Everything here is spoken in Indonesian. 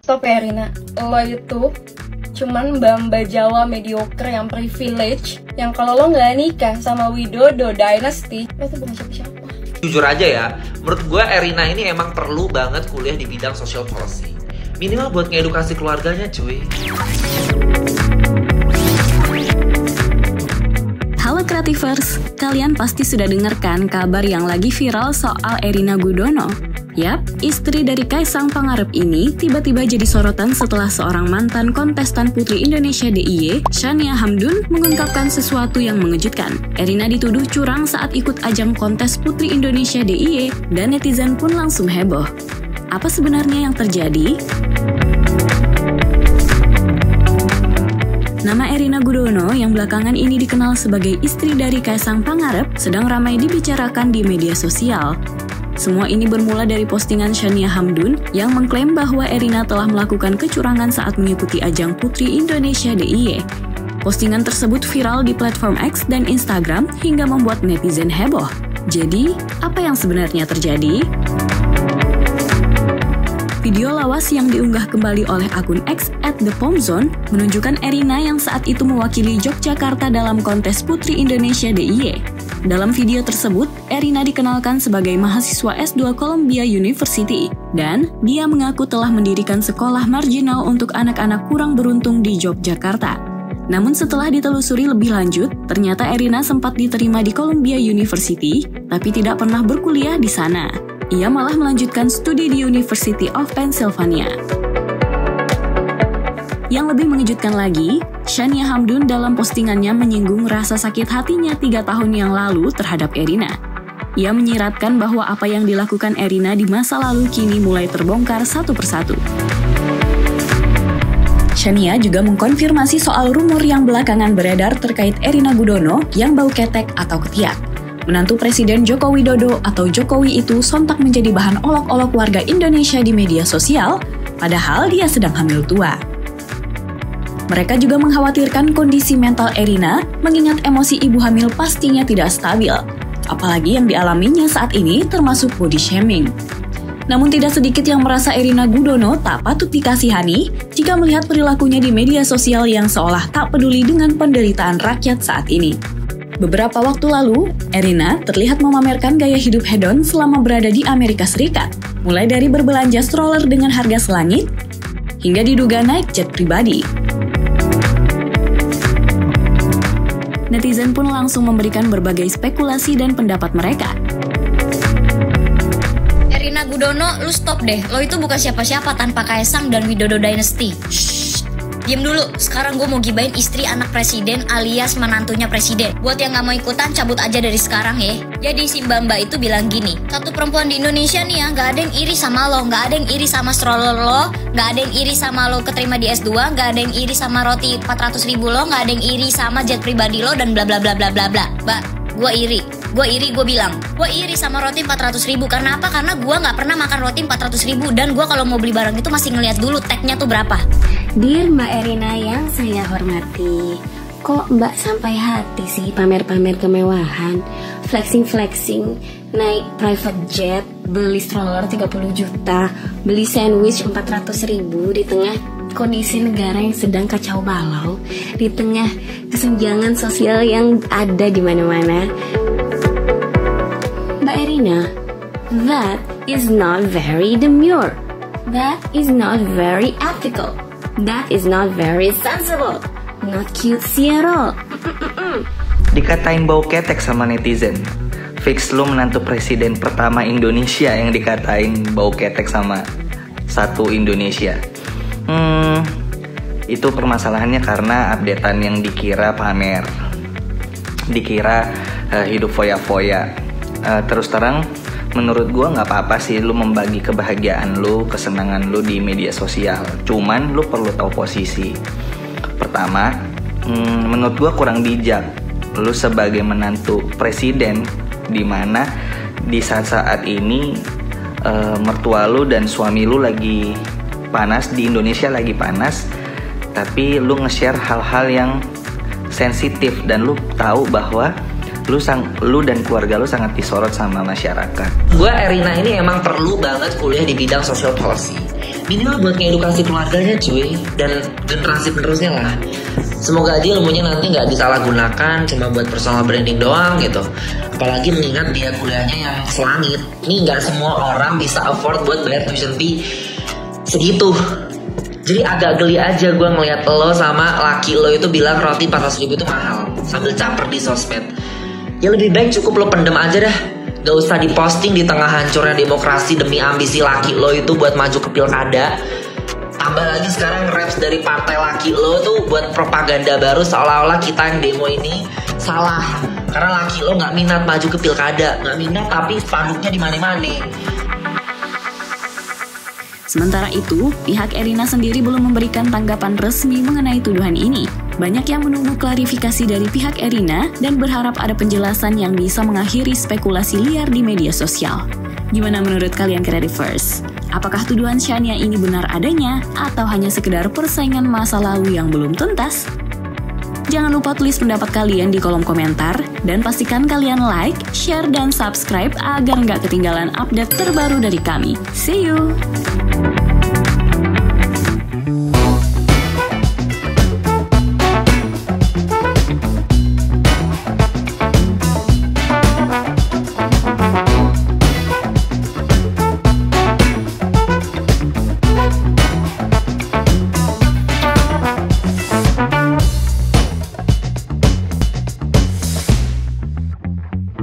Stop ya Rina, lo itu cuman mbak-mbak Jawa mediocre yang privilege, yang kalau lo nggak nikah sama Widodo Dynasty, lo tuh bukan siapa-siapa. Jujur aja ya, menurut gue Erina ini emang perlu banget kuliah di bidang social policy. Minimal buat ngedukasi keluarganya cuy. Halo Creativers, kalian pasti sudah dengarkan kabar yang lagi viral soal Erina Gudono. Yap, istri dari Kaisang Pangarep ini tiba-tiba jadi sorotan setelah seorang mantan kontestan Putri Indonesia DIY, Shania Hamdun, mengungkapkan sesuatu yang mengejutkan. Erina dituduh curang saat ikut ajang kontes Putri Indonesia DIY, dan netizen pun langsung heboh. Apa sebenarnya yang terjadi? Nama Erina Gudono yang belakangan ini dikenal sebagai istri dari Kaisang Pangarep sedang ramai dibicarakan di media sosial. Semua ini bermula dari postingan Shania Hamdun yang mengklaim bahwa Erina telah melakukan kecurangan saat mengikuti ajang Putri Indonesia DIY. Postingan tersebut viral di platform X dan Instagram hingga membuat netizen heboh. Jadi, apa yang sebenarnya terjadi? Video lawas yang diunggah kembali oleh akun X @thepomzone menunjukkan Erina yang saat itu mewakili Yogyakarta dalam kontes Putri Indonesia DIY. Dalam video tersebut, Erina dikenalkan sebagai mahasiswa S2 Columbia University, dan dia mengaku telah mendirikan sekolah marginal untuk anak-anak kurang beruntung di Yogyakarta. Namun setelah ditelusuri lebih lanjut, ternyata Erina sempat diterima di Columbia University, tapi tidak pernah berkuliah di sana. Ia malah melanjutkan studi di University of Pennsylvania. Yang lebih mengejutkan lagi, Shania Hamdun dalam postingannya menyinggung rasa sakit hatinya 3 tahun yang lalu terhadap Erina. Ia menyiratkan bahwa apa yang dilakukan Erina di masa lalu kini mulai terbongkar satu persatu. Shania juga mengkonfirmasi soal rumor yang belakangan beredar terkait Erina Gudono yang bau ketek atau ketiak. Menantu Presiden Joko Widodo atau Jokowi itu sontak menjadi bahan olok-olok warga Indonesia di media sosial, padahal dia sedang hamil tua. Mereka juga mengkhawatirkan kondisi mental Erina, mengingat emosi ibu hamil pastinya tidak stabil, apalagi yang dialaminya saat ini termasuk body shaming. Namun tidak sedikit yang merasa Erina Gudono tak patut dikasihani jika melihat perilakunya di media sosial yang seolah tak peduli dengan penderitaan rakyat saat ini. Beberapa waktu lalu, Erina terlihat memamerkan gaya hidup hedon selama berada di Amerika Serikat, mulai dari berbelanja stroller dengan harga selangit, hingga diduga naik jet pribadi. Netizen pun langsung memberikan berbagai spekulasi dan pendapat mereka. Erina Gudono, lu stop deh. Lo itu bukan siapa-siapa tanpa Kaisang dan Widodo Dynasty. Shh, diem dulu. Sekarang gue mau gibain istri anak presiden alias menantunya presiden. Buat yang gak mau ikutan, cabut aja dari sekarang ya. Jadi si mbak itu bilang gini, satu perempuan di Indonesia nih ya, gak ada yang iri sama lo, gak ada yang iri sama stroller lo, gak ada yang iri sama lo keterima di S2, gak ada yang iri sama roti 400.000 lo, gak ada yang iri sama jet pribadi lo, dan bla bla bla bla bla bla. Mbak, gue iri, gue bilang, gue iri sama roti 400.000. Karena apa? Karena gue gak pernah makan roti 400.000, dan gue kalau mau beli barang itu masih ngeliat dulu tagnya tuh berapa. Dear Mbak Erina yang saya hormati, kok Mbak sampai hati sih pamer-pamer kemewahan, flexing, naik private jet, beli stroller 30 juta, beli sandwich 400.000 di tengah kondisi negara yang sedang kacau balau, di tengah kesenjangan sosial yang ada di mana-mana. Mbak Erina, that is not very demure. That is not very ethical. That is not very sensible. Not cutesy at all. Dikatain bau ketek sama netizen. Fix lu menantu presiden pertama Indonesia yang dikatain bau ketek sama satu Indonesia. Itu permasalahannya karena updatean yang dikira pamer, dikira hidup foya-foya. Terus terang, menurut gue nggak apa-apa sih lu membagi kebahagiaan lu, kesenangan lu di media sosial. Cuman lu perlu tahu posisi. Pertama, menurut gue kurang bijak lu sebagai menantu presiden, dimana di saat-saat ini mertua lu dan suami lu lagi panas, di Indonesia lagi panas, tapi lu nge-share hal-hal yang sensitif dan lu tahu bahwa lu dan keluarga lu sangat disorot sama masyarakat. Gue Erina ini emang perlu banget kuliah di bidang social policy. minimal buat ngedukasi keluarganya cuy, dan generasi penerusnya lah. Semoga aja ilmunya nanti nggak disalahgunakan cuma buat personal branding doang gitu. Apalagi mengingat dia kuliahnya yang selangit. Ini nggak semua orang bisa afford buat bayar tuition fee segitu. Jadi agak geli aja gue ngeliat lo sama laki lo itu bilang roti 400.000 itu mahal sambil caper di sosmed. Ya lebih baik cukup lo pendem aja dah. Gak usah diposting di tengah hancurnya demokrasi demi ambisi laki lo itu buat maju ke pilkada. Tambah lagi sekarang raps dari partai laki lo tuh buat propaganda baru seolah-olah kita yang demo ini salah karena laki lo gak minat maju ke pilkada. Gak minat tapi spanduknya di mana-mana. Sementara itu, pihak Erina sendiri belum memberikan tanggapan resmi mengenai tuduhan ini. Banyak yang menunggu klarifikasi dari pihak Erina dan berharap ada penjelasan yang bisa mengakhiri spekulasi liar di media sosial. Gimana menurut kalian Creativers? Apakah tuduhan Shania ini benar adanya atau hanya sekedar persaingan masa lalu yang belum tuntas? Jangan lupa tulis pendapat kalian di kolom komentar dan pastikan kalian like, share, dan subscribe agar nggak ketinggalan update terbaru dari kami. See you!